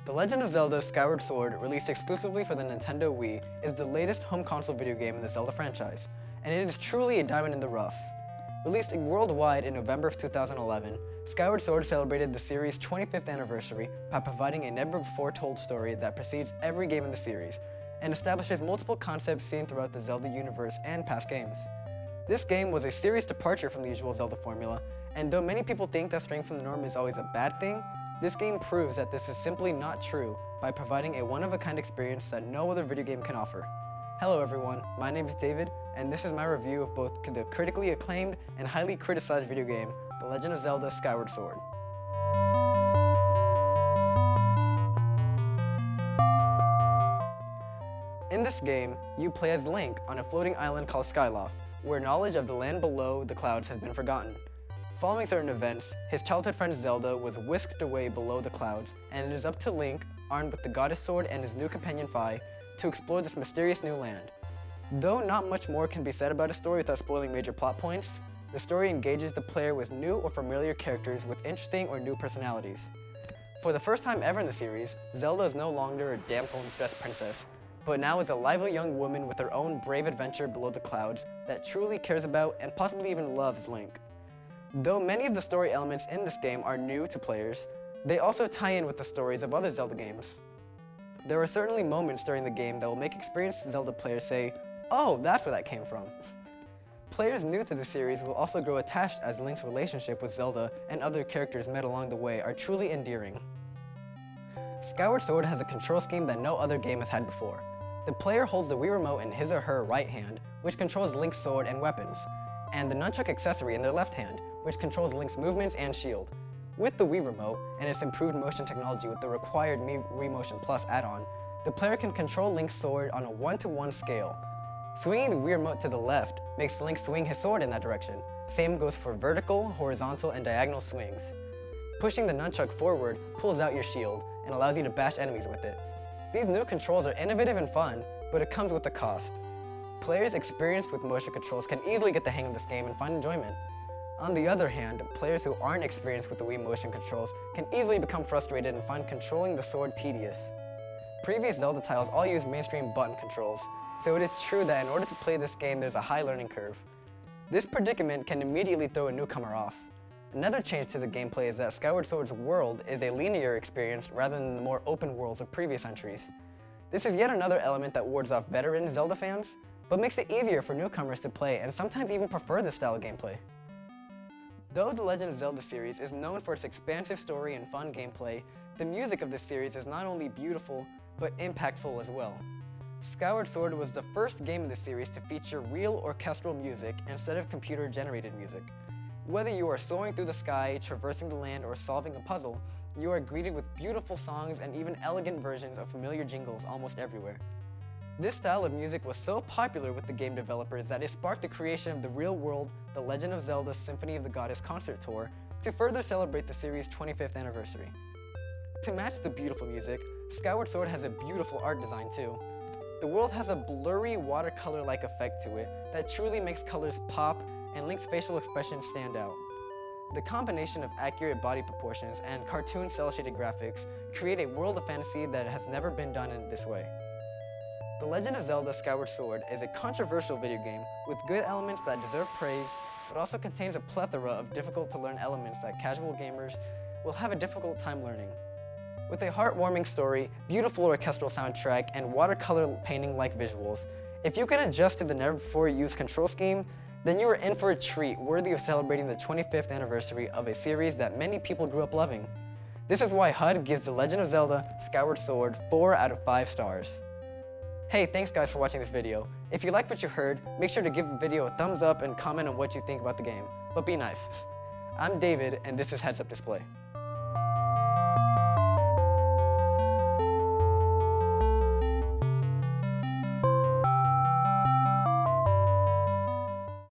The Legend of Zelda Skyward Sword, released exclusively for the Nintendo Wii, is the latest home console video game in the Zelda franchise, and it is truly a diamond in the rough. Released worldwide in November of 2011, Skyward Sword celebrated the series' 25th anniversary by providing a never-before-told story that precedes every game in the series, and establishes multiple concepts seen throughout the Zelda universe and past games. This game was a serious departure from the usual Zelda formula, and though many people think that straying from the norm is always a bad thing, this game proves that this is simply not true by providing a one-of-a-kind experience that no other video game can offer. Hello everyone, my name is David, and this is my review of both the critically acclaimed and highly criticized video game, The Legend of Zelda Skyward Sword. In this game, you play as Link on a floating island called Skyloft, where knowledge of the land below the clouds has been forgotten. Following certain events, his childhood friend Zelda was whisked away below the clouds, and it is up to Link, armed with the Goddess Sword and his new companion Fi, to explore this mysterious new land. Though not much more can be said about a story without spoiling major plot points, the story engages the player with new or familiar characters with interesting or new personalities. For the first time ever in the series, Zelda is no longer a damsel in distress princess, but now is a lively young woman with her own brave adventure below the clouds that truly cares about and possibly even loves Link. Though many of the story elements in this game are new to players, they also tie in with the stories of other Zelda games. There are certainly moments during the game that will make experienced Zelda players say, "Oh, that's where that came from." Players new to the series will also grow attached as Link's relationship with Zelda and other characters met along the way are truly endearing. Skyward Sword has a control scheme that no other game has had before. The player holds the Wii Remote in his or her right hand, which controls Link's sword and weapons, and the nunchuck accessory in their left hand, which controls Link's movements and shield. With the Wii Remote and its improved motion technology with the required Wii Motion Plus add-on, the player can control Link's sword on a 1-to-1 scale. Swinging the Wii Remote to the left makes Link swing his sword in that direction. Same goes for vertical, horizontal, and diagonal swings. Pushing the nunchuck forward pulls out your shield and allows you to bash enemies with it. These new controls are innovative and fun, but it comes with a cost. Players experienced with motion controls can easily get the hang of this game and find enjoyment. On the other hand, players who aren't experienced with the Wii motion controls can easily become frustrated and find controlling the sword tedious. Previous Zelda titles all use mainstream button controls, so it is true that in order to play this game there's a high learning curve. This predicament can immediately throw a newcomer off. Another change to the gameplay is that Skyward Sword's world is a linear experience rather than the more open worlds of previous entries. This is yet another element that wards off veteran Zelda fans, but makes it easier for newcomers to play and sometimes even prefer this style of gameplay. Though the Legend of Zelda series is known for its expansive story and fun gameplay, the music of this series is not only beautiful, but impactful as well. Skyward Sword was the first game in the series to feature real orchestral music instead of computer-generated music. Whether you are soaring through the sky, traversing the land, or solving a puzzle, you are greeted with beautiful songs and even elegant versions of familiar jingles almost everywhere. This style of music was so popular with the game developers that it sparked the creation of the real-world The Legend of Zelda Symphony of the Goddess concert tour to further celebrate the series' 25th anniversary. To match the beautiful music, Skyward Sword has a beautiful art design too. The world has a blurry watercolor-like effect to it that truly makes colors pop and Link's facial expressions stand out. The combination of accurate body proportions and cartoon cel-shaded graphics create a world of fantasy that has never been done in this way. The Legend of Zelda Skyward Sword is a controversial video game with good elements that deserve praise, but also contains a plethora of difficult-to-learn elements that casual gamers will have a difficult time learning. With a heartwarming story, beautiful orchestral soundtrack, and watercolor painting-like visuals, if you can adjust to the never-before-used control scheme, then you are in for a treat worthy of celebrating the 25th anniversary of a series that many people grew up loving. This is why HUD gives The Legend of Zelda Skyward Sword 4 out of 5 stars. Hey, thanks guys for watching this video. If you liked what you heard, make sure to give the video a thumbs up and comment on what you think about the game. But be nice. I'm David, and this is Heads Up Display.